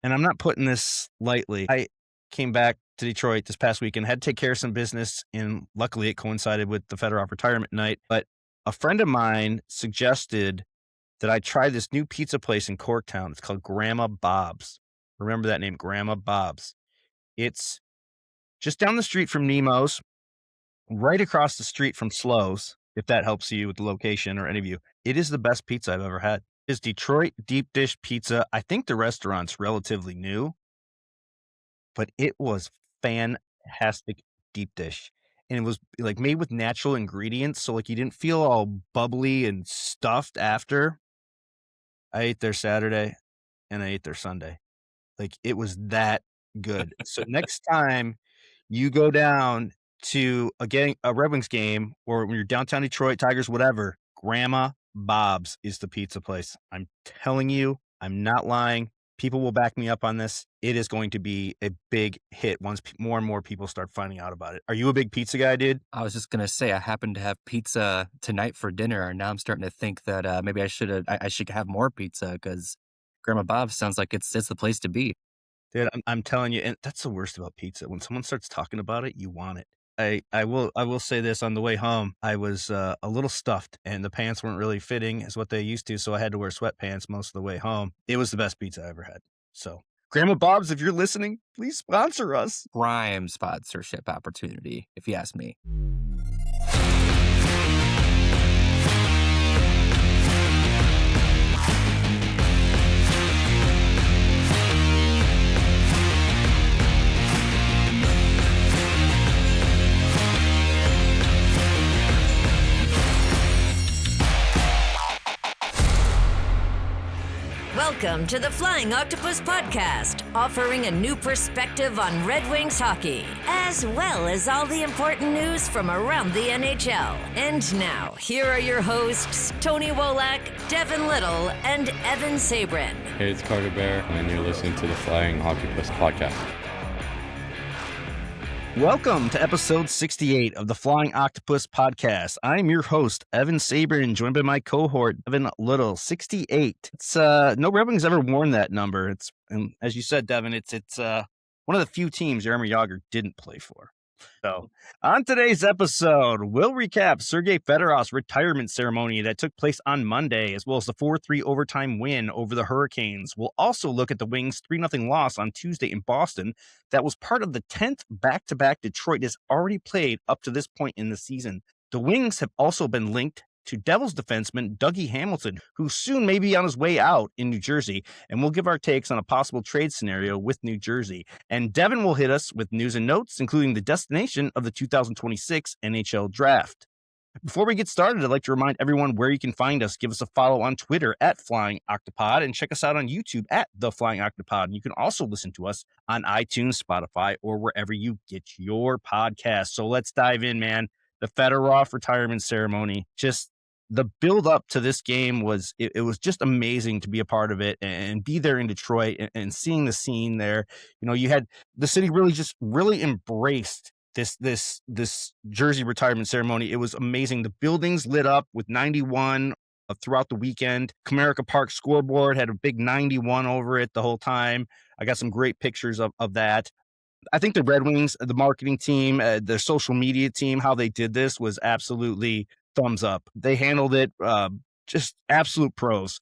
and I'm not putting this lightly. I came back to Detroit this past weekend, had to take care of some business, and luckily it coincided with the Fedorov retirement night. But a friend of mine suggested that I try this new pizza place in Corktown. It's called Grandma Bob's. Remember that name, Grandma Bob's. It's just down the street from Nemo's, right across the street from Slows, if that helps you with the location or any of you. It is the best pizza I've ever had. It's Detroit deep dish pizza. I think the restaurant's relatively new, but it was fantastic deep dish. And it was like made with natural ingredients. So like you didn't feel all bubbly and stuffed after. I ate there Saturday and I ate there Sunday. Like it was that good. So next time you go down to a Red Wings game, or when you're downtown Detroit, Tigers, whatever, Grandma Bob's is the pizza place. I'm telling you, I'm not lying. People will back me up on this. It is going to be a big hit once more and more people start finding out about it. Are you a big pizza guy, dude? I was just gonna say I happened to have pizza tonight for dinner, and now I'm starting to think that maybe I should have more pizza because Grandma Bob's sounds like it's the place to be. Dude, I'm telling you, and that's the worst about pizza. When someone starts talking about it, you want it. I will say this on the way home, I was a little stuffed and the pants weren't really fitting as what they used to, so I had to wear sweatpants most of the way home. It was the best pizza I ever had. So, Grandma Bob's, if you're listening, please sponsor us. Prime sponsorship opportunity, if you ask me. Welcome to the Flying Octopus podcast, offering a new perspective on Red Wings hockey, as well as all the important news from around the NHL. And now, here are your hosts, Tony Wolak, Devin Little, and Evan Sabourin. Hey, it's Carter Bear, and you're listening to the Flying Octopus podcast. Welcome to episode 68 of the Flying Octopus podcast. I'm your host, Evan Sabourin, joined by my cohort, Devin Little, 68. It's no Red Wings ever worn that number. And as you said, Devin, it's one of the few teams Jaromir Jagr didn't play for. So, on today's episode, we'll recap Sergei Fedorov's retirement ceremony that took place on Monday, as well as the 4-3 overtime win over the Hurricanes. We'll also look at the Wings' 3-0 loss on Tuesday in Boston that was part of the 10th back-to-back Detroit has already played up to this point in the season. The Wings have also been linked to Devils defenseman Dougie Hamilton, who soon may be on his way out in New Jersey, and we'll give our takes on a possible trade scenario with New Jersey. And Devin will hit us with news and notes, including the destination of the 2026 NHL Draft. Before we get started, I'd like to remind everyone where you can find us. Give us a follow on Twitter at Flying Octopod, and check us out on YouTube at The Flying Octopod. And you can also listen to us on iTunes, Spotify, or wherever you get your podcasts. So let's dive in, man. The Fedorov retirement ceremony, just the build up to this game was, it was just amazing to be a part of it and be there in Detroit and seeing the scene there. You know, you had the city really embraced this jersey retirement ceremony. It was amazing. The buildings lit up with 91 throughout the weekend. Comerica Park scoreboard had a big 91 over it the whole time. I got some great pictures of that. I think the Red Wings, the marketing team, their social media team, how they did this was absolutely thumbs up. They handled it just absolute pros.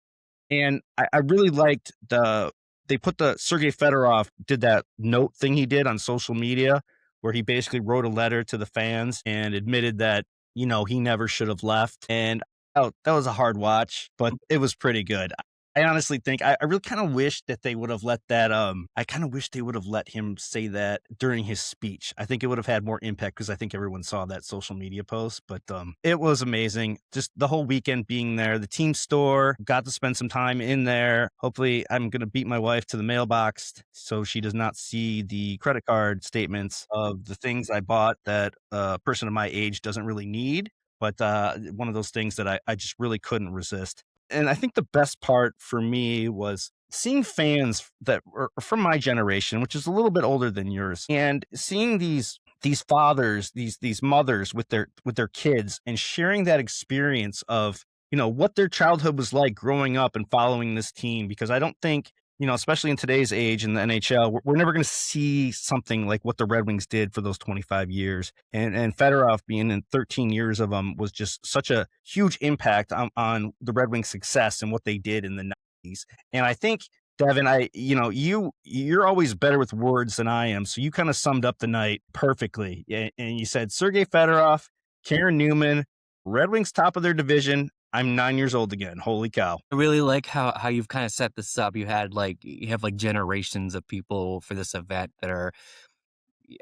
And I really liked they put the Sergei Fedorov did that note thing he did on social media where he basically wrote a letter to the fans and admitted that, you know, he never should have left. And that was a hard watch, but it was pretty good. I honestly think I really kind of wish that they would have let that. I kind of wish they would have let him say that during his speech. I think it would have had more impact because I think everyone saw that social media post. But it was amazing. Just the whole weekend being there. The team store, got to spend some time in there. Hopefully, I'm going to beat my wife to the mailbox so she does not see the credit card statements of the things I bought that a person of my age doesn't really need. But one of those things that I just really couldn't resist. And I think the best part for me was seeing fans that were from my generation, which is a little bit older than yours, and seeing these fathers, these mothers with their kids and sharing that experience of, you know, what their childhood was like growing up and following this team. Because I don't think especially in today's age in the NHL, we're never going to see something like what the Red Wings did for those 25 years. And Fedorov being in 13 years of them was just such a huge impact on the Red Wings' success and what they did in the 90s. And I think, Devin, you're always better with words than I am. So you kind of summed up the night perfectly. And you said Sergei Fedorov, Karen Newman, Red Wings top of their division. I'm 9 years old again. Holy cow. I really like how you've kind of set this up. You have generations of people for this event that are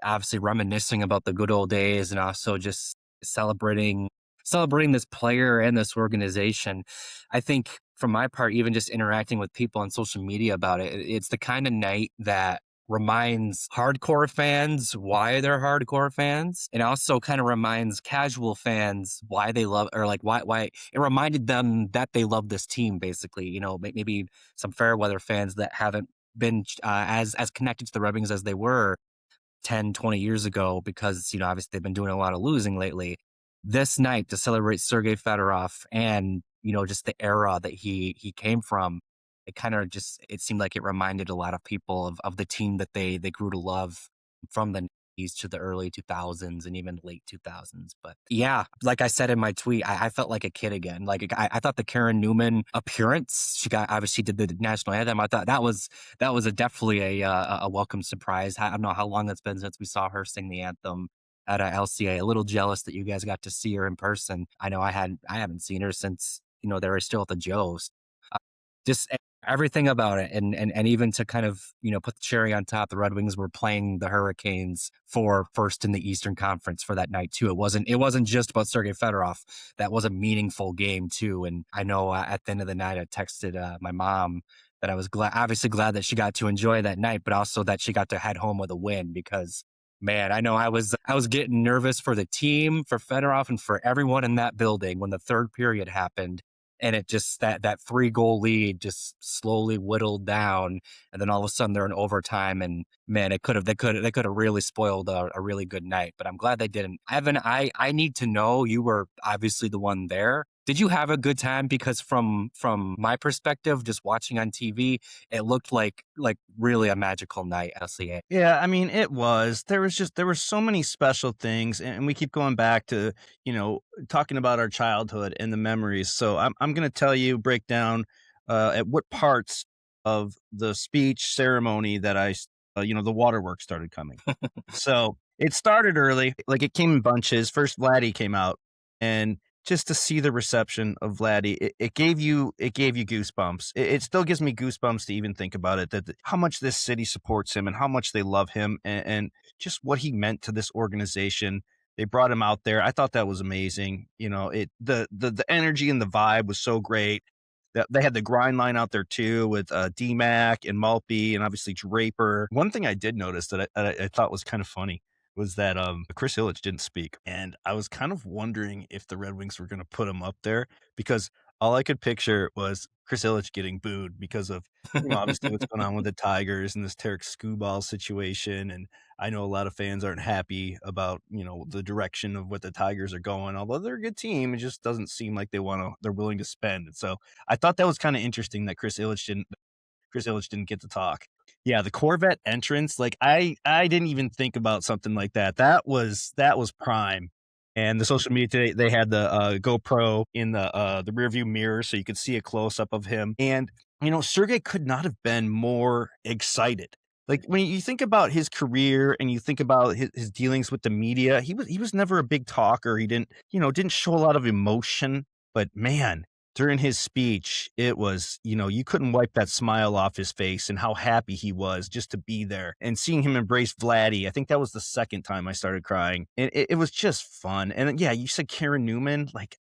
obviously reminiscing about the good old days and also just celebrating this player and this organization. I think from my part, even just interacting with people on social media about it, it's the kind of night that reminds hardcore fans why they're hardcore fans, and also kind of reminds casual fans why they love, or like why it reminded them that they love this team, basically. Maybe some fair weather fans that haven't been as connected to the Red Wings as they were 10, 20 years ago, because, obviously they've been doing a lot of losing lately. This night to celebrate Sergei Fedorov and, just the era that he came from, it seemed like it reminded a lot of people of the team that they grew to love from the 90s to the early 2000s and even late 2000s. But yeah, like I said in my tweet, I felt like a kid again. Like I thought the Karen Newman appearance, she obviously did the national anthem. I thought that was definitely a welcome surprise. I don't know how long it's been since we saw her sing the anthem at LCA. A little jealous that you guys got to see her in person. I know I haven't seen her since, they were still at the Joes. Just everything about it, and even to kind of put the cherry on top, the Red Wings were playing the Hurricanes for first in the Eastern Conference for that night too. It wasn't just about Sergei Fedorov. That was a meaningful game too. And I know at the end of the night, I texted my mom that I was obviously glad that she got to enjoy that night, but also that she got to head home with a win, because man, I know I was getting nervous for the team, for Fedorov, and for everyone in that building when the third period happened. And it just, that 3-goal lead just slowly whittled down. And then all of a sudden they're in overtime, and man, they could have really spoiled a really good night, but I'm glad they didn't. Evan, I need to know, you were obviously the one there. Did you have a good time? Because from my perspective, just watching on TV, it looked like really a magical night at LCA. Yeah, I mean, it was. There were so many special things, and we keep going back to, talking about our childhood and the memories. So I'm going to break down at what parts of the speech ceremony that the waterworks started coming. So it started early, like it came in bunches. First, Vladdy came out, and just to see the reception of Vladdy, it gave you goosebumps. It still gives me goosebumps to even think about it, that how much this city supports him and how much they love him, and just what he meant to this organization. They brought him out there. I thought that was amazing. The energy and the vibe was so great. They had the grind line out there too with D-Mac and Maltby and obviously Draper. One thing I did notice that I thought was kind of funny was that Chris Ilitch didn't speak. And I was kind of wondering if the Red Wings were going to put him up there, because all I could picture was Chris Ilitch getting booed because of, obviously what's going on with the Tigers and this Tarek Skubal situation. And I know a lot of fans aren't happy about, the direction of what the Tigers are going, although they're a good team. It just doesn't seem like they're willing to spend. And so I thought that was kind of interesting that Chris Ilitch didn't get to talk. Yeah, the Corvette entrance, like I didn't even think about something like that. That was prime. And the social media today, they had the GoPro in the rearview mirror, so you could see a close up of him. And Sergei could not have been more excited. Like when you think about his career and you think about his dealings with the media, he was never a big talker. He didn't show a lot of emotion. But man, during his speech, it was, you couldn't wipe that smile off his face, and how happy he was just to be there and seeing him embrace Vladdy. I think that was the second time I started crying, and it was just fun. And yeah, you said Karen Newman, like,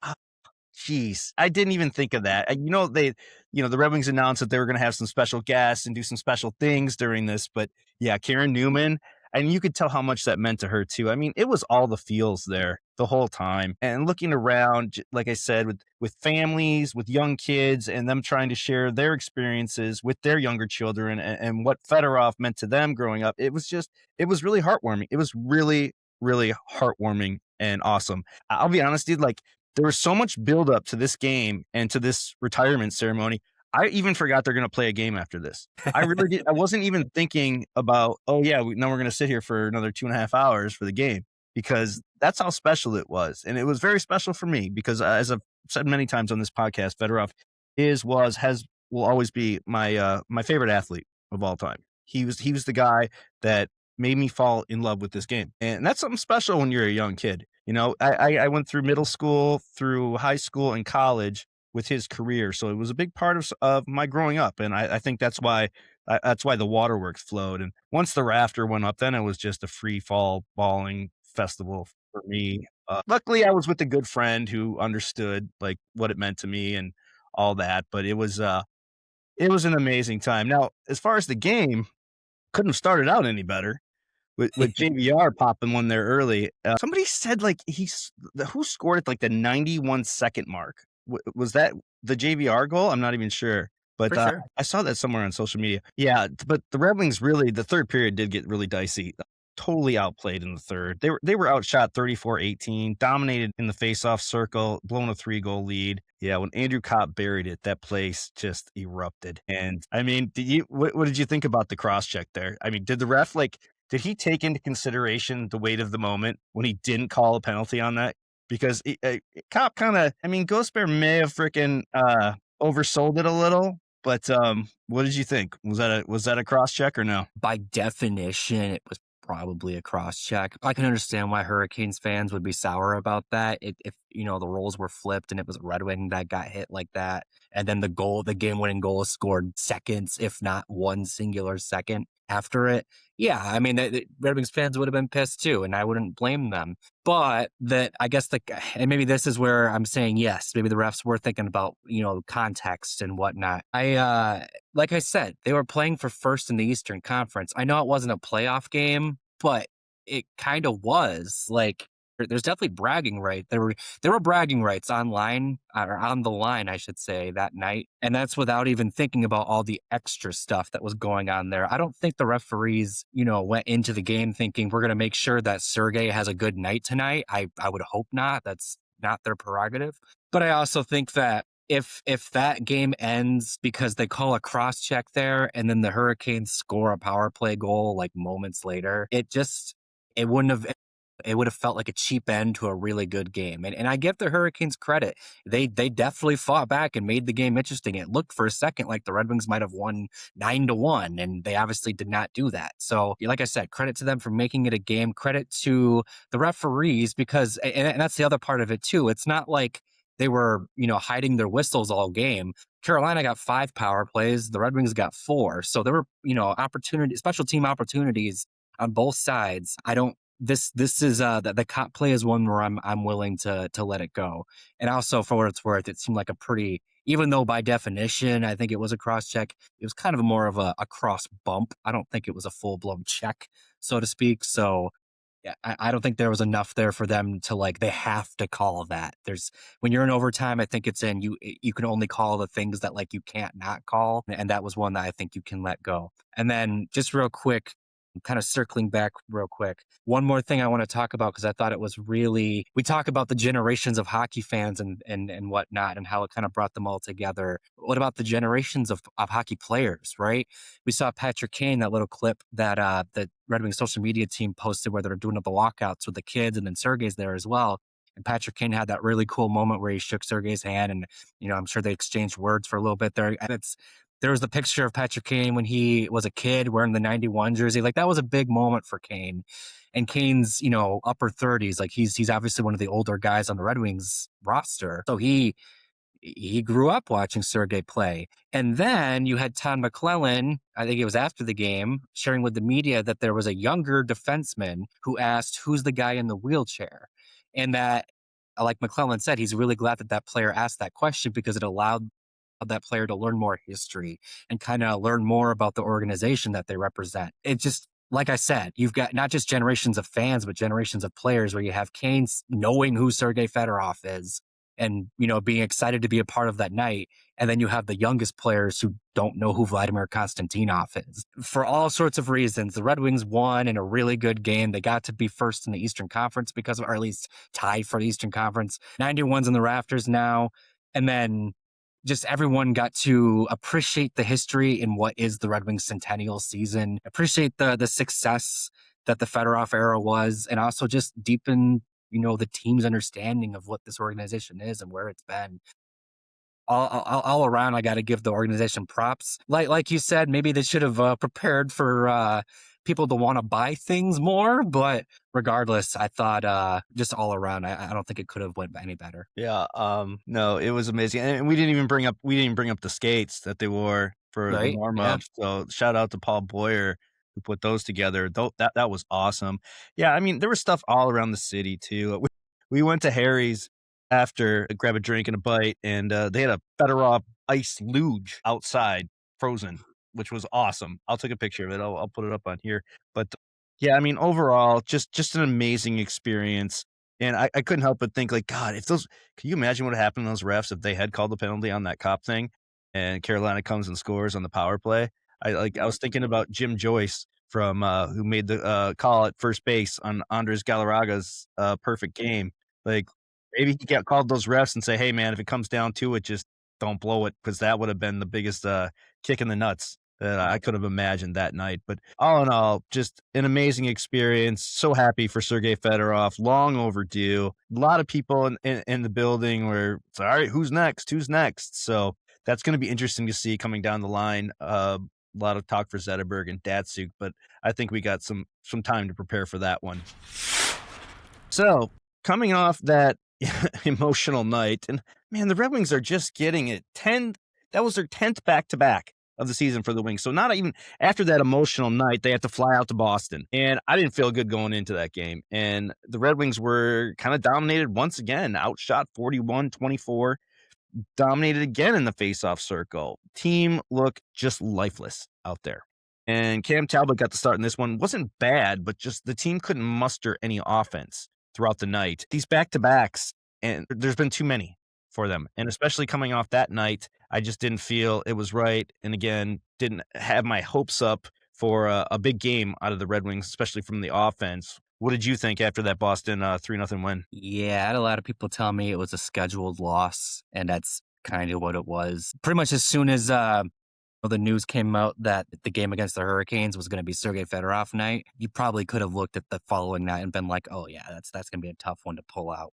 jeez, I didn't even think of that. The Red Wings announced that they were going to have some special guests and do some special things during this, but yeah, Karen Newman, and you could tell how much that meant to her too. I mean, it was all the feels there the whole time. And looking around, like I said, with families, with young kids, and them trying to share their experiences with their younger children and what Fedorov meant to them growing up, it was really heartwarming. It was really, really heartwarming and awesome. I'll be honest, dude, like there was so much buildup to this game and to this retirement ceremony. I even forgot they're going to play a game after this. I really did. I wasn't even thinking about, oh yeah, now we're going to sit here for another 2.5 hours for the game, because that's how special it was. And it was very special for me because as I've said many times on this podcast, Fedorov will always be my favorite athlete of all time. He was the guy that made me fall in love with this game. And that's something special when you're a young kid. You know, I went through middle school, through high school and college with his career. So it was a big part of my growing up. And I think that's why the waterworks flowed. And once the rafter went up, then it was just a free fall balling festival for me. Luckily, I was with a good friend who understood like what it meant to me and all that. But it was an amazing time. Now, as far as the game, couldn't have started out any better with JVR popping one there early. Somebody said like who scored at like the 91-second mark. Was that the JVR goal? I'm not even sure. But Sure. I saw that somewhere on social media. Yeah, but the Red Wings really, the third period did get really dicey. Totally outplayed in the third. They were outshot 34-18, dominated in the faceoff circle, blown a 3-goal lead. Yeah, when Andrew Kopp buried it, that place just erupted. And I mean, what did you think about the cross check there? I mean, did the ref did he take into consideration the weight of the moment when he didn't call a penalty on that? Because Kopp kind of, I mean, Ghost Bear may have freaking oversold it a little. But what did you think? Was that a cross check or no? By definition, it was probably a cross check. I can understand why Hurricanes fans would be sour about that. If the roles were flipped and it was a Red Wing that got hit like that, and then the game-winning goal is scored seconds, if not one singular second after it. Yeah, I mean, the Red Wings fans would have been pissed too, and I wouldn't blame them. But I guess and maybe this is where I'm saying yes, maybe the refs were thinking about, context and whatnot. Like I said, they were playing for first in the Eastern Conference. I know it wasn't a playoff game, but it kind of was. Like, there's definitely bragging rights. There were bragging rights online, or on the line, I should say, that night. And that's without even thinking about all the extra stuff that was going on there. I don't think the referees, went into the game thinking we're going to make sure that Sergei has a good night tonight. I would hope not. That's not their prerogative. But I also think that if that game ends because they call a cross check there and then the Hurricanes score a power play goal like moments later, it would have felt like a cheap end to a really good game. And I give the Hurricanes credit. They definitely fought back and made the game interesting. It looked for a second like the Red Wings might have won 9-1, and they obviously did not do that. So like I said, credit to them for making it a game. Credit to the referees, because, and that's the other part of it too. It's not like they were, hiding their whistles all game. Carolina got 5 power plays. The Red Wings got 4. So there were, special team opportunities on both sides. This is the cop play is one where I'm willing to let it go. And also, for what it's worth, it seemed like a pretty, even though by definition I think it was a cross check, it was kind of more of a cross bump. I don't think it was a full blown check, so to speak. So yeah, I don't think there was enough there for them to they have to call that. When you're in overtime, I think it's you can only call the things that you can't not call, and that was one that I think you can let go. And then just real quick, kind of circling back real quick, one more thing I want to talk about, because I thought it was we talk about the generations of hockey fans and whatnot and how it kind of brought them all together. What about the generations of hockey players, right? We saw Patrick Kane, that little clip that the Red Wings social media team posted where they're doing the walkouts with the kids, and then Sergei's there as well. And Patrick Kane had that really cool moment where he shook Sergei's hand, and I'm sure they exchanged words for a little bit there. And there was the picture of Patrick Kane when he was a kid wearing the 91 jersey. That was a big moment for Kane. And Kane's, upper 30s. He's obviously one of the older guys on the Red Wings roster. So he grew up watching Sergei play. And then you had Todd McClellan, I think it was after the game, sharing with the media that there was a younger defenseman who asked, who's the guy in the wheelchair? And that, like McClellan said, he's really glad that player asked that question, because it allowed that player to learn more history and kind of learn more about the organization that they represent. It just, like I said, you've got not just generations of fans, but generations of players, where you have Kane knowing who Sergei Fedorov is and, being excited to be a part of that night. And then you have the youngest players who don't know who Vladimir Konstantinov is. For all sorts of reasons, the Red Wings won in a really good game. They got to be first in the Eastern Conference or at least tied for the Eastern Conference. 91's in the rafters now. And then just everyone got to appreciate the history in what is the Red Wings centennial season, appreciate the success that the Fedorov era was, and also just deepen, the team's understanding of what this organization is and where it's been. All around, I got to give the organization props. Like you said, maybe they should have prepared for people to want to buy things more. But regardless, I thought just all around, I don't think it could have went any better. Yeah. No, it was amazing, and we didn't bring up the skates that they wore for the Right? warm Yeah. up. So shout out to Paul Boyer who put those together. That was awesome. Yeah, I mean there was stuff all around the city too. We went to Harry's after, grab a drink and a bite, and they had a Fedorov ice luge outside, frozen, which was awesome. I'll take a picture of it. I'll put it up on here. But yeah, I mean overall, just an amazing experience. And I couldn't help but think, like, God, can you imagine what happened to those refs if they had called the penalty on that cop thing and Carolina comes and scores on the power play? I was thinking about Jim Joyce from who made the call at first base on Andres Galarraga's perfect game. Like, maybe he got called those refs and say, hey, man, if it comes down to it, just don't blow it, because that would have been the biggest kick in the nuts that I could have imagined that night. But all in all, just an amazing experience. So happy for Sergei Fedorov. Long overdue. A lot of people in the building were, all right, who's next? Who's next? So that's going to be interesting to see coming down the line. A lot of talk for Zetterberg and Datsuk, but I think we got some time to prepare for that one. So coming off that emotional night, and man, the Red Wings are just getting it. That was their 10th back-to-back of the season for the Wings. So not even after that emotional night, they have to fly out to Boston. And I didn't feel good going into that game. And the Red Wings were kind of dominated once again, outshot 41-24, dominated again in the faceoff circle. Team looked just lifeless out there. And Cam Talbot got the start in this one. Wasn't bad, but just the team couldn't muster any offense throughout the night. These back-to-backs, and there's been too many for them. And especially coming off that night, I just didn't feel it was right. And again, didn't have my hopes up for a big game out of the Red Wings, especially from the offense. What did you think after that Boston 3-0 win? Yeah, I had a lot of people tell me it was a scheduled loss, and that's kind of what it was. Pretty much as soon as the news came out that the game against the Hurricanes was going to be Sergei Fedorov night, you probably could have looked at the following night and been like, oh yeah, that's going to be a tough one to pull out.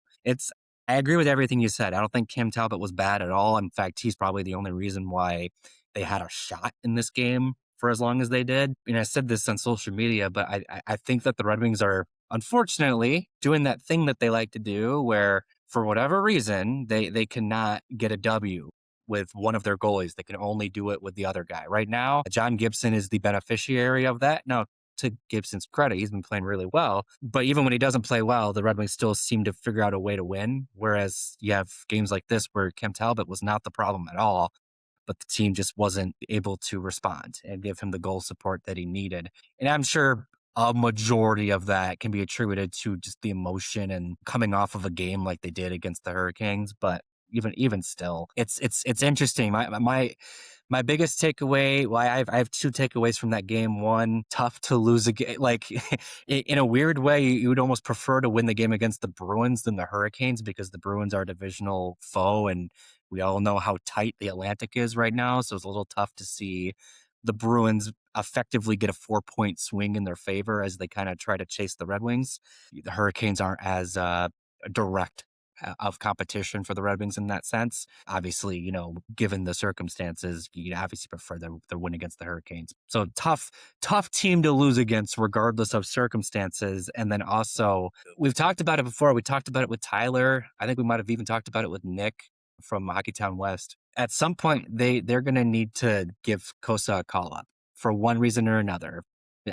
I agree with everything you said. I don't think Cam Talbot was bad at all. In fact, he's probably the only reason why they had a shot in this game for as long as they did. I said this on social media, but I think that the Red Wings are unfortunately doing that thing that they like to do where for whatever reason, they cannot get a W with one of their goalies. They can only do it with the other guy. Right now, John Gibson is the beneficiary of that. Now, to Gibson's credit, he's been playing really well. But even when he doesn't play well, the Red Wings still seem to figure out a way to win. Whereas you have games like this where Cam Talbot was not the problem at all, but the team just wasn't able to respond and give him the goal support that he needed. And I'm sure a majority of that can be attributed to just the emotion and coming off of a game like they did against the Hurricanes. But even still, it's interesting. My biggest takeaway, I have two takeaways from that game. One, tough to lose a game. Like, in a weird way, you would almost prefer to win the game against the Bruins than the Hurricanes because the Bruins are a divisional foe, and we all know how tight the Atlantic is right now. So it's a little tough to see the Bruins effectively get a 4-point swing in their favor as they kind of try to chase the Red Wings. The Hurricanes aren't as direct of competition for the Red Wings in that sense. Obviously, given the circumstances, you'd obviously prefer their win against the Hurricanes. So tough team to lose against regardless of circumstances. And then also, we've talked about it before. We talked about it with Tyler. I think we might have even talked about it with Nick from Hockeytown West. At some point, they're going to need to give Kosa a call up for one reason or another.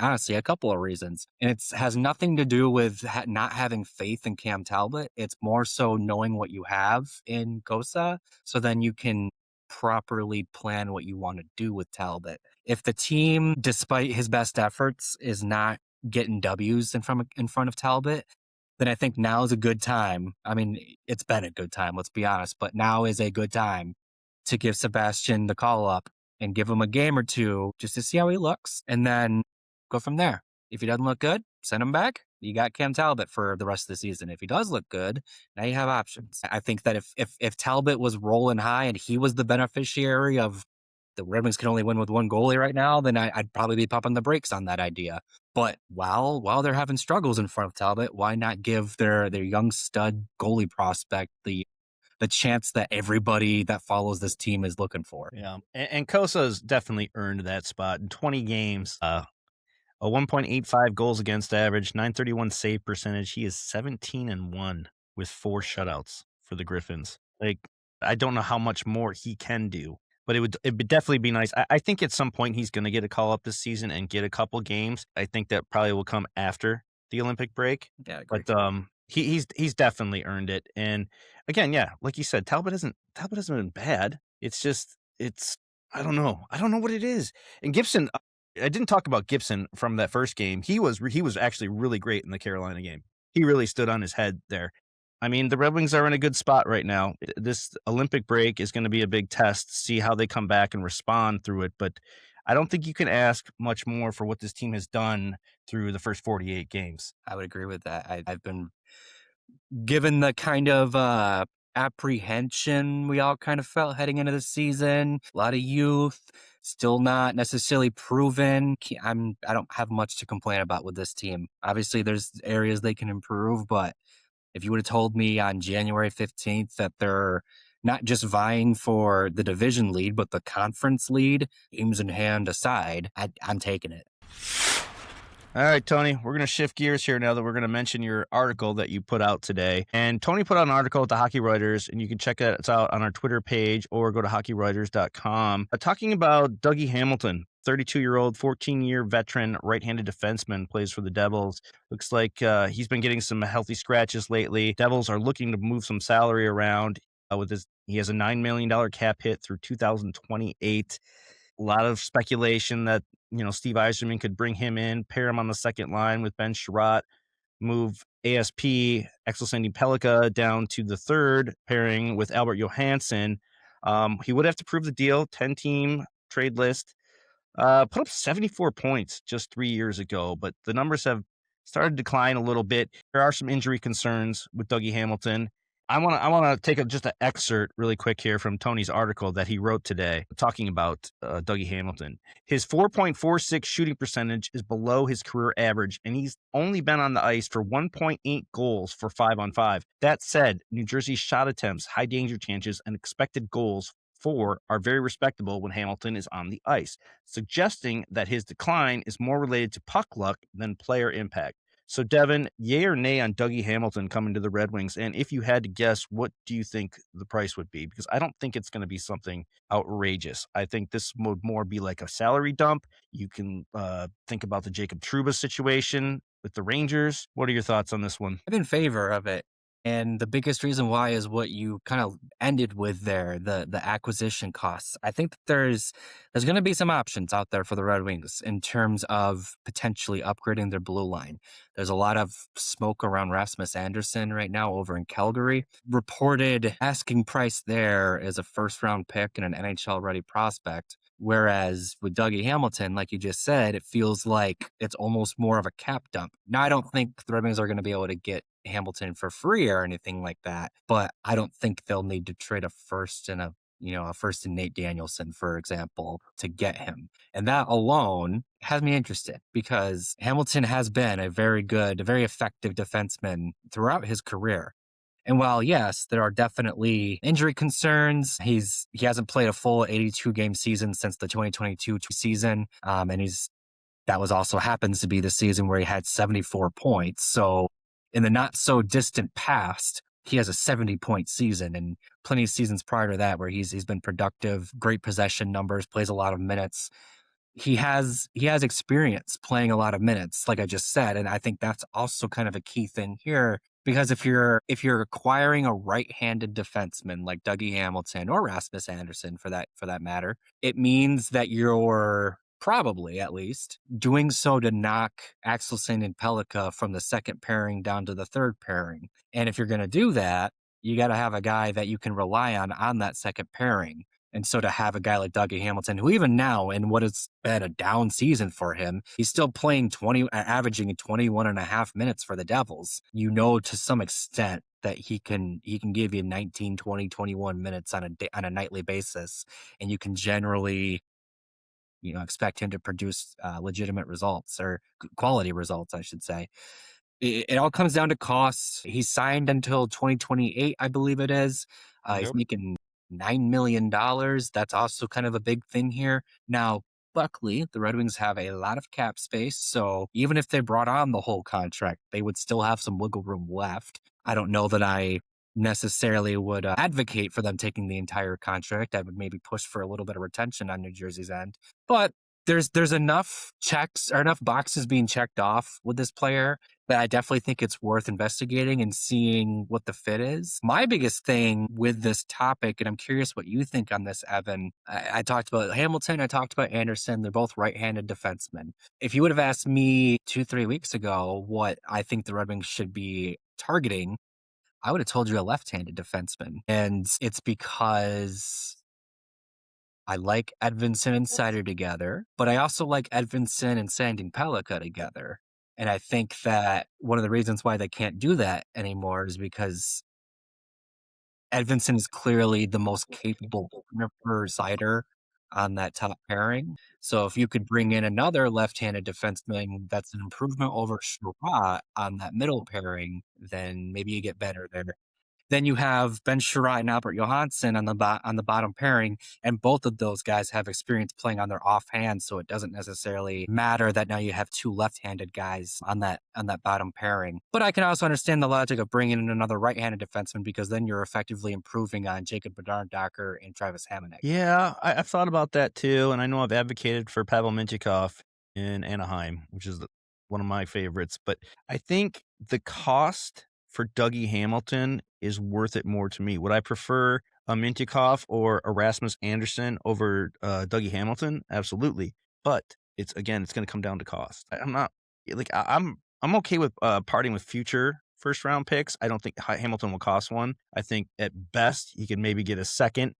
Honestly, a couple of reasons. And it has nothing to do with not having faith in Cam Talbot. It's more so knowing what you have in Kosa, so then you can properly plan what you want to do with Talbot. If the team, despite his best efforts, is not getting W's in front of Talbot, then I think now is a good time. I mean, it's been a good time, let's be honest, but now is a good time to give Sebastian the call up and give him a game or two just to see how he looks, and then go from there. If he doesn't look good, send him back. you got Cam Talbot for the rest of the season. If he does look good, now you have options. I think that if Talbot was rolling high and he was the beneficiary of the Red Wings can only win with one goalie right now, then I'd probably be popping the brakes on that idea. But while they're having struggles in front of Talbot, why not give their young stud goalie prospect the chance that everybody that follows this team is looking for? Yeah, and Kosa's definitely earned that spot in 20 games. A 1.85 goals against average, 931 save percentage. He is 17-1 with 4 shutouts for the Griffins. Like, I don't know how much more he can do, but it'd definitely be nice. I think at some point he's going to get a call up this season and get a couple games. I think that probably will come after the Olympic break. Yeah, I agree. But he's definitely earned it. And again, yeah, like you said, Talbot hasn't been bad. It's just I don't know what it is. And Gibson, I didn't talk about Gibson from that first game. He was actually really great in the Carolina game. He really stood on his head there. I mean, the Red Wings are in a good spot right now. This Olympic break is going to be a big test, see how they come back and respond through it. But I don't think you can ask much more for what this team has done through the first 48 games. I would agree with that. I've been given the kind of apprehension we all kind of felt heading into the season. A lot of youth, still not necessarily proven. I don't have much to complain about with this team. Obviously, there's areas they can improve, but if you would have told me on January 15th that they're not just vying for the division lead, but the conference lead, games in hand aside, I'm taking it. All right, Tony, we're going to shift gears here now that we're going to mention your article that you put out today. And Tony put out an article at the Hockey Writers, and you can check it out on our Twitter page or go to hockeywriters.com, talking about Dougie Hamilton, 32-year-old, 14-year veteran right-handed defenseman, plays for the Devils. Looks like he's been getting some healthy scratches lately. Devils are looking to move some salary around. He has a $9 million cap hit through 2028. A lot of speculation that Steve Yzerman could bring him in, pair him on the second line with Ben Sherratt, move ASP, Axel Sandy Pellikka down to the third pairing with Albert Johansson. He would have to prove the deal, 10-team trade list. Put up 74 points just 3 years ago, but the numbers have started to decline a little bit. There are some injury concerns with Dougie Hamilton. I want to take just an excerpt really quick here from Tony's article that he wrote today talking about Dougie Hamilton. His 4.46 shooting percentage is below his career average, and he's only been on the ice for 1.8 goals for 5-on-5. That said, New Jersey's shot attempts, high danger chances, and expected goals for are very respectable when Hamilton is on the ice, suggesting that his decline is more related to puck luck than player impact. So, Devin, yay or nay on Dougie Hamilton coming to the Red Wings? And if you had to guess, what do you think the price would be? Because I don't think it's going to be something outrageous. I think this would more be like a salary dump. You can think about the Jacob Trouba situation with the Rangers. What are your thoughts on this one? I'm in favor of it. And the biggest reason why is what you kind of ended with there, the acquisition costs. I think that there's going to be some options out there for the Red Wings in terms of potentially upgrading their blue line. There's a lot of smoke around Rasmus Andersson right now over in Calgary. Reported asking price there is a first-round pick and an NHL-ready prospect. Whereas with Dougie Hamilton, like you just said, it feels like it's almost more of a cap dump. Now, I don't think the Red Wings are going to be able to get Hamilton for free or anything like that, but I don't think they'll need to trade a first and Nate Danielson, for example, to get him. And that alone has me interested because Hamilton has been a very effective defenseman throughout his career. And while, yes, there are definitely injury concerns, he hasn't played a full 82-game season since the 2022 season, and that was also happens to be the season where he had 74 points. So in the not-so-distant past, he has a 70-point season, and plenty of seasons prior to that where he's been productive, great possession numbers, plays a lot of minutes. He has experience playing a lot of minutes, like I just said, and I think that's also kind of a key thing here. Because if you're acquiring a right-handed defenseman like Dougie Hamilton or Rasmus Andersson for that matter, it means that you're probably at least doing so to knock Axel and Pellikka from the second pairing down to the third pairing. And if you're going to do that, you got to have a guy that you can rely on that second pairing. And so to have a guy like Dougie Hamilton, who even now, in what has been a down season for him, he's still playing averaging 21 and a half minutes for the Devils. You know, to some extent that he can give you 19, 20, 21 minutes on a nightly basis. And you can generally, expect him to produce legitimate results or quality results, I should say. It all comes down to costs. He's signed until 2028, I believe it is. He's making $9 million. That's also kind of a big thing here. Now, luckily, the Red Wings have a lot of cap space. So even if they brought on the whole contract, they would still have some wiggle room left. I don't know that I necessarily would advocate for them taking the entire contract. I would maybe push for a little bit of retention on New Jersey's end. But there's enough checks or enough boxes being checked off with this player that I definitely think it's worth investigating and seeing what the fit is. My biggest thing with this topic, and I'm curious what you think on this, Evan, I talked about Hamilton, I talked about Anderson. They're both right-handed defensemen. If you would have asked me 2-3 weeks ago what I think the Red Wings should be targeting, I would have told you a left-handed defenseman. And it's because I like Edvinsson and Seider together, but I also like Edvinsson and Sandin Pellikka together. And I think that one of the reasons why they can't do that anymore is because Edvinsson is clearly the most capable for Seider on that top pairing. So if you could bring in another left-handed defenseman that's an improvement over Sherratt on that middle pairing, then maybe you get better there. Then you have Ben Sherratt and Albert Johansson on the bottom pairing, and both of those guys have experience playing on their offhand, so it doesn't necessarily matter that now you have two left-handed guys on that bottom pairing. But I can also understand the logic of bringing in another right-handed defenseman because then you're effectively improving on Jacob Bernard-Docker and Travis Hamonic. Yeah, I've thought about that too, and I know I've advocated for Pavel Mintyukov in Anaheim, which is one of my favorites. But I think the cost for Dougie Hamilton is worth it more to me. Would I prefer a Mintyukov or Erasmus Anderson over Dougie Hamilton? Absolutely. But it's going to come down to cost. I'm okay with parting with future first round picks. I don't think Hamilton will cost one. I think at best he can maybe get a second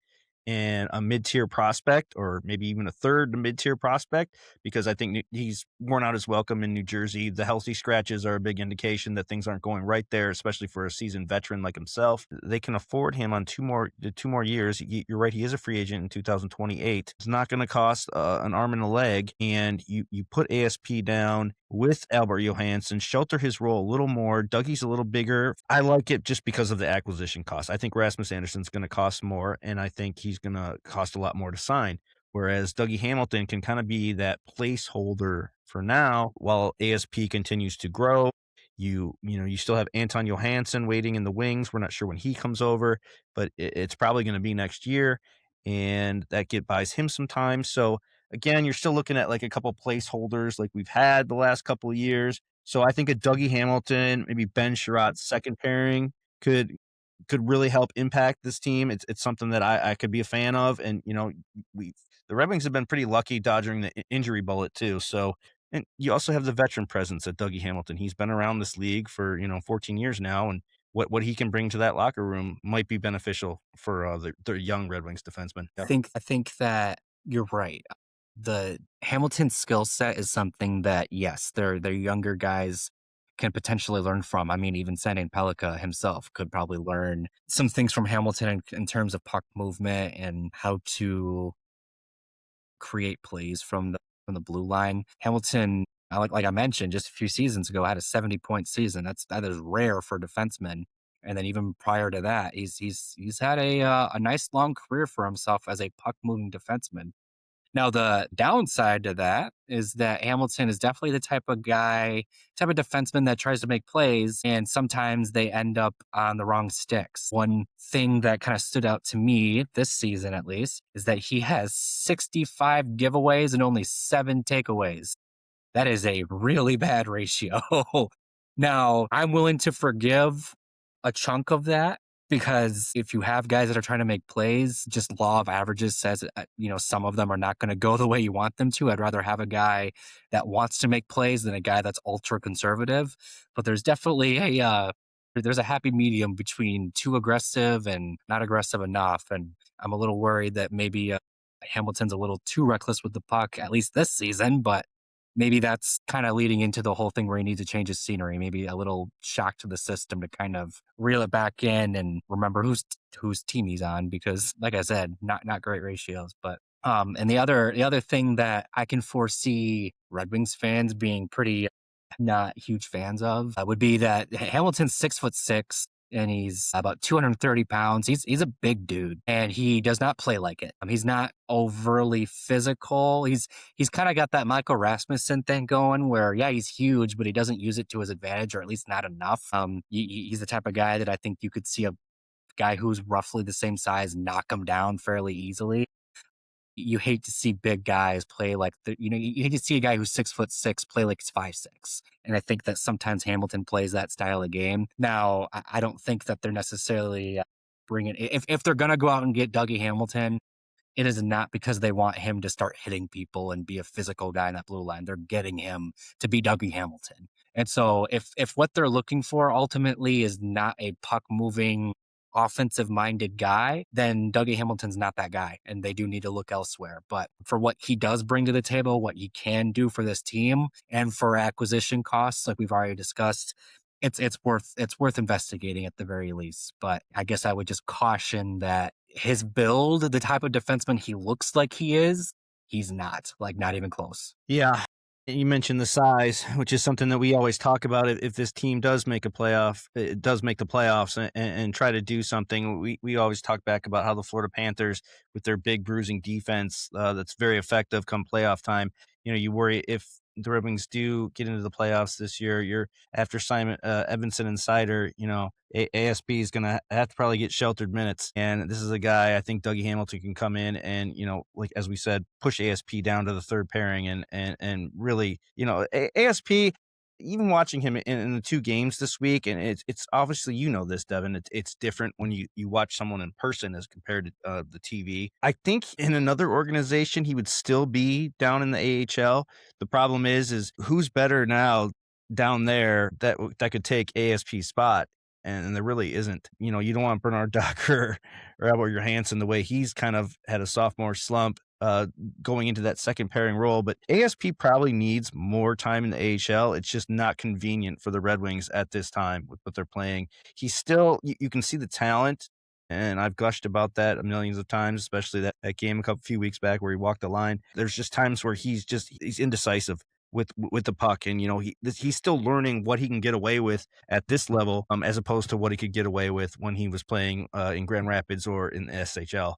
and a mid-tier prospect, or maybe even a third mid-tier prospect, because I think he's worn out his welcome in New Jersey. The healthy scratches are a big indication that things aren't going right there, especially for a seasoned veteran like himself. They can afford him on two more years. You're right, he is a free agent in 2028. It's not going to cost an arm and a leg, and you put ASP down with Albert Johansson, shelter his role a little more. Dougie's a little bigger. I like it just because of the acquisition cost. I think Rasmus Anderson's going to cost more, and I think he's going to cost a lot more to sign. Whereas Dougie Hamilton can kind of be that placeholder for now while ASP continues to grow. You still have Anton Johansson waiting in the wings. We're not sure when he comes over, but it's probably going to be next year, and that buys him some time. So again, you're still looking at like a couple placeholders like we've had the last couple of years. So I think a Dougie Hamilton, maybe Ben Sherratt's second pairing could really help impact this team. It's something that I could be a fan of. And, the Red Wings have been pretty lucky dodging the injury bullet too. So, and you also have the veteran presence at Dougie Hamilton. He's been around this league for, 14 years now. And what he can bring to that locker room might be beneficial for the young Red Wings defensemen. I think that you're right. The Hamilton skill set is something that, yes, they're younger guys can potentially learn from. I mean, even Sandin Pellikka himself could probably learn some things from Hamilton in terms of puck movement and how to create plays from the blue line. Hamilton, like I mentioned just a few seasons ago, had a 70-point season. That is rare for defensemen. And then even prior to that, he's had a nice long career for himself as a puck moving defenseman. Now, the downside to that is that Hamilton is definitely the type of defenseman that tries to make plays, and sometimes they end up on the wrong sticks. One thing that kind of stood out to me this season, at least, is that he has 65 giveaways and only 7 takeaways. That is a really bad ratio. Now, I'm willing to forgive a chunk of that, because if you have guys that are trying to make plays, just law of averages says, some of them are not going to go the way you want them to. I'd rather have a guy that wants to make plays than a guy that's ultra conservative. But there's definitely a there's a happy medium between too aggressive and not aggressive enough. And I'm a little worried that maybe Hamilton's a little too reckless with the puck, at least this season, but maybe that's kind of leading into the whole thing where he needs to change his scenery, maybe a little shock to the system to kind of reel it back in and remember whose team he's on, because like I said, not great ratios. But and the other thing that I can foresee Red Wings fans being pretty not huge fans of would be that Hamilton's 6'6" and he's about 230 pounds. He's a big dude and he does not play like it. He's not overly physical. He's kind of got that Michael Rasmussen thing going where, yeah, he's huge, but he doesn't use it to his advantage, or at least not enough. He's the type of guy that I think you could see a guy who's roughly the same size knock him down fairly easily. You hate to see big guys play like you hate to see a guy who's 6'6" play like he's 5'6". And I think that sometimes Hamilton plays that style of game. Now, I don't think that they're necessarily bringing, if they're going to go out and get Dougie Hamilton, it is not because they want him to start hitting people and be a physical guy in that blue line. They're getting him to be Dougie Hamilton. And so if what they're looking for ultimately is not a puck moving, offensive-minded guy, then Dougie Hamilton's not that guy, and they do need to look elsewhere. But for what he does bring to the table, what he can do for this team, and for acquisition costs, like we've already discussed, it's worth investigating at the very least. But I guess I would just caution that his build, the type of defenseman he looks like he is, he's not even close. Yeah. You mentioned the size, which is something that we always talk about. If this team does make the playoffs and try to do something, we always talk back about how the Florida Panthers, with their big bruising defense that's very effective come playoff time, you worry if the Red Wings do get into the playoffs this year, you're after Simon Evanson and Sider, ASP is going to have to probably get sheltered minutes. And this is a guy, I think Dougie Hamilton can come in and, like, as we said, push ASP down to the third pairing and really, ASP, even watching him in the two games this week, and it's obviously, this, Devin, it's different when you watch someone in person as compared to the TV. I think in another organization, he would still be down in the AHL. The problem is who's better now down there that could take ASP's spot? And there really isn't. You don't want Bernard Docker or Albert Johansson the way he's kind of had a sophomore slump going into that second pairing role. But ASP probably needs more time in the AHL. It's just not convenient for the Red Wings at this time with what they're playing. He's still, you can see the talent, and I've gushed about that millions of times, especially that game a few weeks back where he walked the line. There's just times where he's indecisive with the puck, and he's still learning what he can get away with at this level, as opposed to what he could get away with when he was playing in Grand Rapids or in the SHL.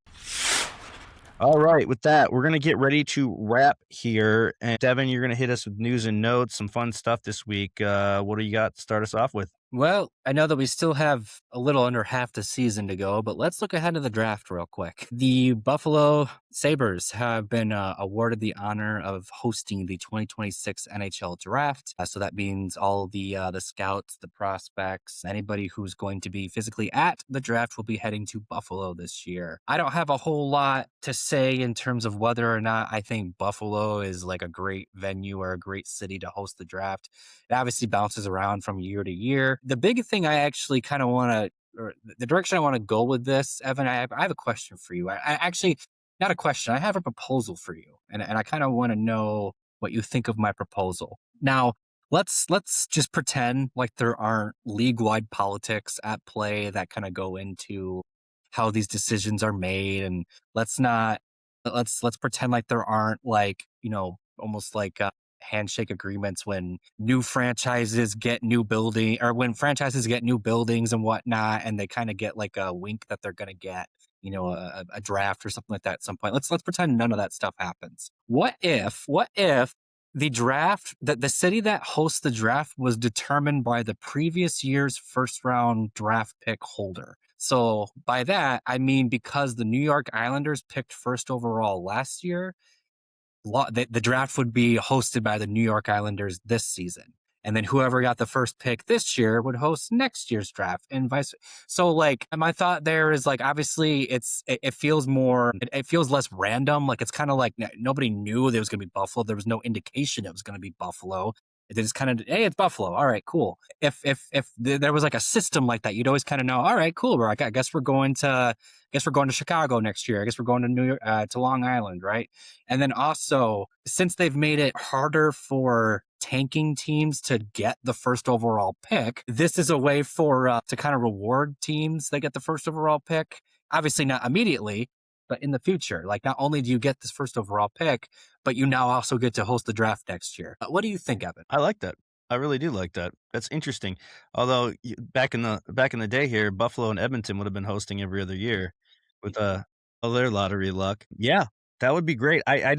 All right, with that, we're going to get ready to wrap here. And Devin, you're going to hit us with news and notes, some fun stuff this week. What do you got to start us off with? Well, I know that we still have a little under half the season to go, but let's look ahead to the draft real quick. The Buffalo Sabres have been awarded the honor of hosting the 2026 NHL draft. So that means all the scouts, the prospects, anybody who's going to be physically at the draft will be heading to Buffalo this year. I don't have a whole lot to say in terms of whether or not I think Buffalo is like a great venue or a great city to host the draft. It obviously bounces around from year to year. The big thing I actually kind of want to, or the direction I want to go with this, Evan, I have a question for you. I actually, not a question, I have a proposal for you. And I kind of want to know what you think of my proposal. Now, let's just pretend like there aren't league-wide politics at play that kind of go into how these decisions are made. And let's pretend like there aren't almost like handshake agreements when new franchises get new building, or when franchises get new buildings and whatnot, and they kind of get like a wink that they're going to get, a draft or something like that at some point. Let's pretend none of that stuff happens. What if the draft, that the city that hosts the draft was determined by the previous year's first round draft pick holder? So by that, I mean, because the New York Islanders picked first overall last year, the draft would be hosted by the New York Islanders this season. And then whoever got the first pick this year would host next year's draft and vice versa. So like my thought there is like, obviously it feels less random. Like it's kind of like nobody knew there was going to be Buffalo. There was no indication it was going to be Buffalo. They just kind of, hey, it's Buffalo. All right, cool. If there was like a system like that, you'd always kind of know. All right, cool. I guess we're going to Chicago next year. I guess we're going to New York, to Long Island, right? And then also, since they've made it harder for tanking teams to get the first overall pick, this is a way for to kind of reward teams that get the first overall pick. Obviously, not immediately, but in the future. Like, not only do you get this first overall pick, but you now also get to host the draft next year. What do you think, Evan? I like that. I really do like that. That's interesting. Although back in the day here, Buffalo and Edmonton would have been hosting every other year with all their lottery luck. Yeah, that would be great. I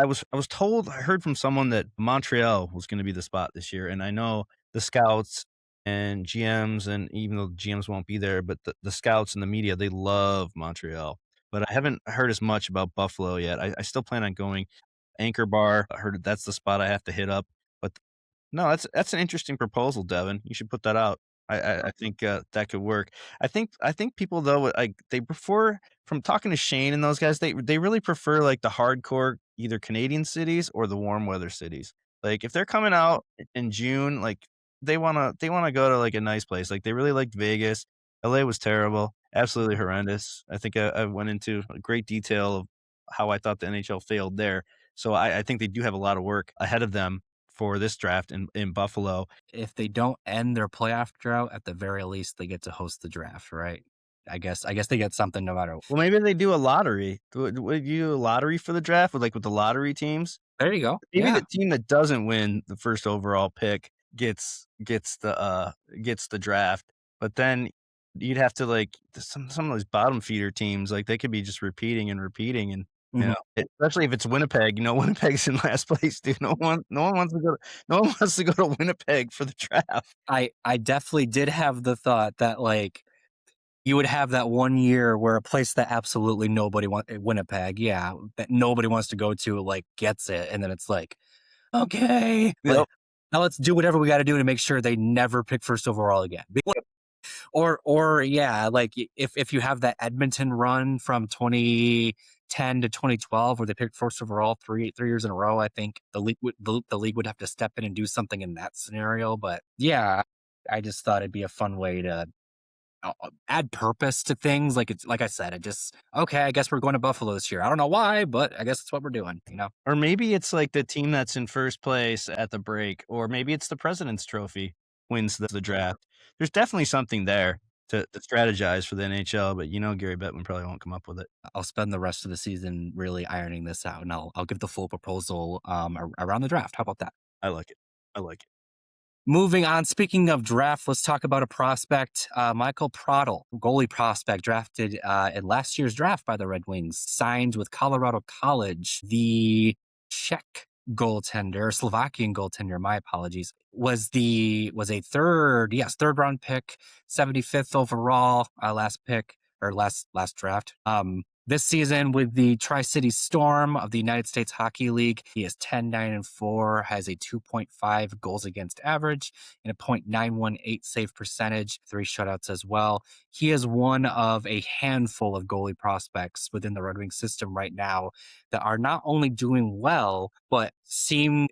was told, I heard from someone that Montreal was going to be the spot this year, and I know the scouts and GMs, and even though GMs won't be there, but the scouts and the media, they love Montreal. But I haven't heard as much about Buffalo yet. I still plan on going. Anchor Bar, I heard that's the spot I have to hit up. But no, that's an interesting proposal, Devin. You should put that out. I think that could work. I think people though, like, they prefer, from talking to Shane and those guys, they really prefer like the hardcore either Canadian cities or the warm weather cities. Like if they're coming out in June, like they wanna go to like a nice place. Like they really liked Vegas. LA was terrible, absolutely horrendous. I think I went into great detail of how I thought the NHL failed there. So I think they do have a lot of work ahead of them for this draft in Buffalo. If they don't end their playoff drought, at the very least, they get to host the draft, right? I guess they get something no matter. Well, maybe they do a lottery. Would you do a lottery for the draft with the lottery teams? There you go. Maybe Yeah. the team that doesn't win the first overall pick gets the draft. But then you'd have to, like, some of those bottom feeder teams, like they could be just repeating and repeating, and Mhm. especially if it's Winnipeg. Winnipeg's in last place, dude. No one wants to go to Winnipeg for the draft. I definitely did have the thought that, like, you would have that one year where a place that absolutely nobody wants, Winnipeg, yeah, that nobody wants to go to, like, gets it, and then it's like, okay, Yep. like, now let's do whatever we got to do to make sure they never pick first overall again. Or yeah, like if you have that Edmonton run from 2010 to 2012 where they picked first overall three years in a row, I think the league would have to step in and do something in that scenario. But yeah, I just thought it'd be a fun way to add purpose to things. Like I said, it just, okay, I guess we're going to Buffalo this year. I don't know why, but I guess it's what we're doing. Or maybe it's like the team that's in first place at the break, or maybe it's the President's Trophy wins the draft. There's definitely something there to strategize for the NHL, but Gary Bettman probably won't come up with it. I'll spend the rest of the season really ironing this out, and I'll give the full proposal around the draft. How about that? I like it. I like it. Moving on, speaking of draft, let's talk about a prospect, Michael Prodl, goalie prospect drafted in last year's draft by the Red Wings, signed with Colorado College. The Czech goaltender, Slovakian goaltender, my apologies, was a third round pick, 75th overall, last draft. This season with the Tri-City Storm of the United States Hockey League, he is 10-9-4, has a 2.5 goals against average and a .918 save percentage, 3 shutouts as well. He is one of a handful of goalie prospects within the Red Wings system right now that are not only doing well, but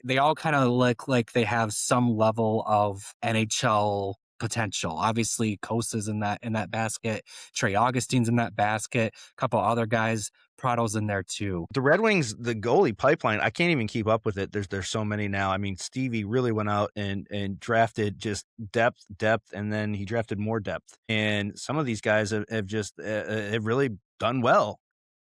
they all kind of look like they have some level of NHL potential. Obviously, Kosa's in that basket. Trey Augustine's in that basket. A couple other guys. Prado's in there too. The Red Wings, the goalie pipeline, I can't even keep up with it. There's so many now. I mean, Stevie really went out and drafted just depth, and then he drafted more depth. And some of these guys have just have really done well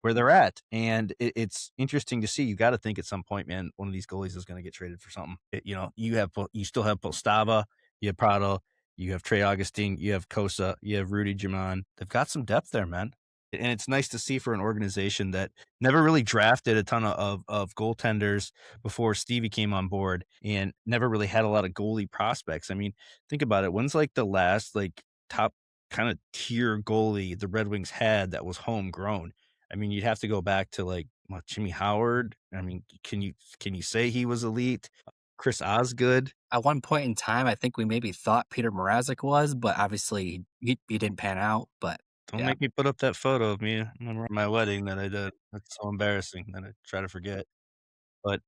where they're at. And it's interesting to see. You got to think at some point, man, one of these goalies is going to get traded for something. You still have Postava, you have Prado, you have Trey Augustine, you have Kosa, you have Rudy Jaman. They've got some depth there, man. And it's nice to see for an organization that never really drafted a ton of goaltenders before Stevie came on board, and never really had a lot of goalie prospects. I mean, think about it. When's like the last like top kind of tier goalie the Red Wings had that was homegrown? I mean, you'd have to go back to like Jimmy Howard. I mean, can you say he was elite? Chris Osgood. At one point in time, I think we maybe thought Peter Mrazek was, but obviously he didn't pan out. But Don't make me put up that photo of me at my wedding that I did. That's so embarrassing that I try to forget. But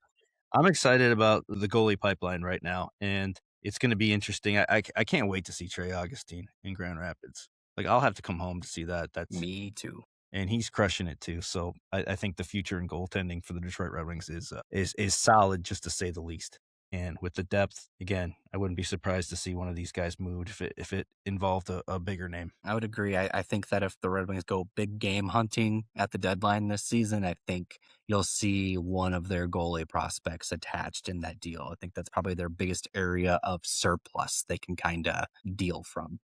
I'm excited about the goalie pipeline right now, and it's going to be interesting. I can't wait to see Trey Augustine in Grand Rapids. Like, I'll have to come home to see that. Me too. And he's crushing it too. So I think the future in goaltending for the Detroit Red Wings is solid, just to say the least. And with the depth, again, I wouldn't be surprised to see one of these guys moved if it involved a bigger name. I would agree. I think that if the Red Wings go big game hunting at the deadline this season, I think you'll see one of their goalie prospects attached in that deal. I think that's probably their biggest area of surplus they can kind of deal from.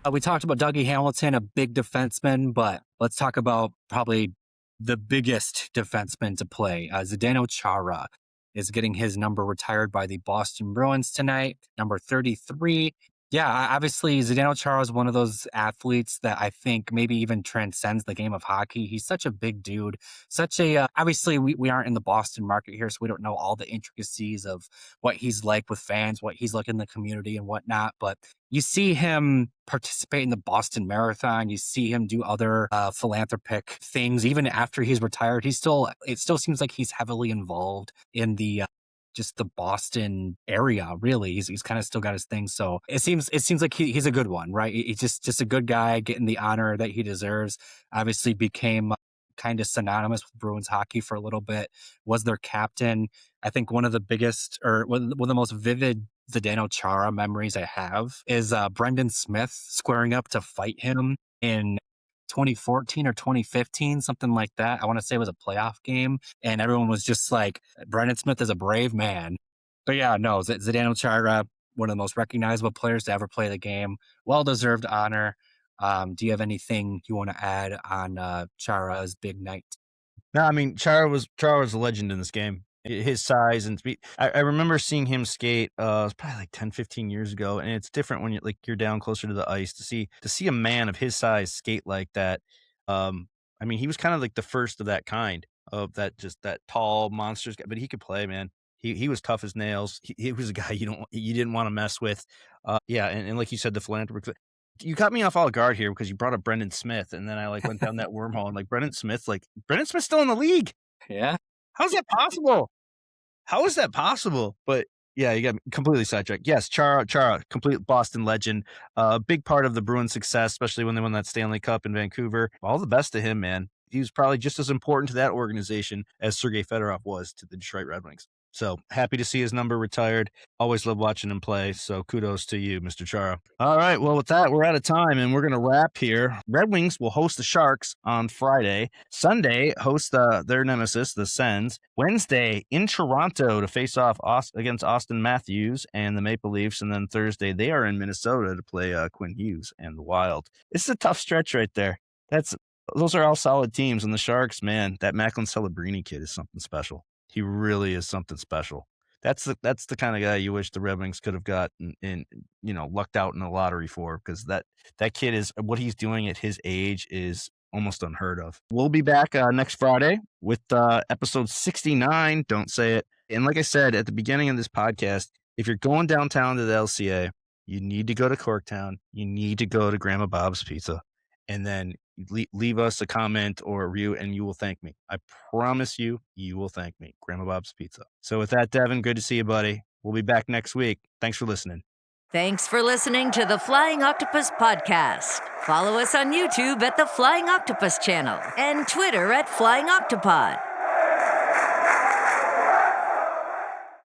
We talked about Dougie Hamilton, a big defenseman, but let's talk about probably the biggest defenseman to play. Zdeno Chara is getting his number retired by the Boston Bruins tonight, number 33. Yeah, obviously, Zdeno Chara is one of those athletes that I think maybe even transcends the game of hockey. He's such a big dude. Obviously, we aren't in the Boston market here, so we don't know all the intricacies of what he's like with fans, what he's like in the community and whatnot. But you see him participate in the Boston Marathon. You see him do other philanthropic things. Even after he's retired, it still seems like he's heavily involved in the just the Boston area, really. He's kind of still got his thing. So it seems like he's a good one, right? He's just a good guy getting the honor that he deserves. Obviously became kind of synonymous with Bruins hockey for a little bit, was their captain. I think one of the biggest, or one of the most vivid Zdeno Chara memories I have is Brendan Smith squaring up to fight him in 2014 or 2015, something like that. I want to say it was a playoff game, and everyone was just like, Brendan Smith is a brave man. But yeah, no, Zdeno Chara, one of the most recognizable players to ever play the game. Well-deserved honor. Do you have anything you want to add on Chara's big night? No, I mean, Chara was a legend in this game. His size and speed. I remember seeing him skate. It was probably like 10, 15 years ago, and it's different when you're down closer to the ice to see a man of his size skate like that. I mean, he was kind of like the first of that kind of that tall monsters guy, but he could play, man. He was tough as nails. He was a guy you didn't want to mess with. Yeah, and like you said, the philanthropic. You caught me off all guard here because you brought up Brendan Smith, and then I went down that wormhole and Brendan Smith's still in the league. Yeah. How's that possible? How is that possible? But yeah, you got me completely sidetracked. Yes, Chara, complete Boston legend. A big part of the Bruins' success, especially when they won that Stanley Cup in Vancouver. All the best to him, man. He was probably just as important to that organization as Sergei Fedorov was to the Detroit Red Wings. So happy to see his number retired. Always love watching him play. So kudos to you, Mr. Chara. All right. Well, with that, we're out of time and we're going to wrap here. Red Wings will host the Sharks on Friday. Sunday, host their nemesis, the Sens. Wednesday, in Toronto to face off against Austin Matthews and the Maple Leafs. And then Thursday, they are in Minnesota to play Quinn Hughes and the Wild. This is a tough stretch right there. Those are all solid teams. And the Sharks, man, that Macklin Celebrini kid is something special. He really is something special. That's the kind of guy you wish the Red Wings could have gotten and lucked out in the lottery for, because that kid is what he's doing at his age is almost unheard of. We'll be back next Friday with episode 69. Don't say it. And like I said at the beginning of this podcast, if you're going downtown to the LCA, you need to go to Corktown. You need to go to Grandma Bob's Pizza, and then leave us a comment or a review, and you will thank me. I promise you will thank me. Grandma Bob's Pizza. So with that, Devin, good to see you, buddy. We'll be back next week. Thanks for listening. Thanks for listening to the Flying Octopus podcast. Follow us on YouTube at the Flying Octopus channel and Twitter at Flying Octopod.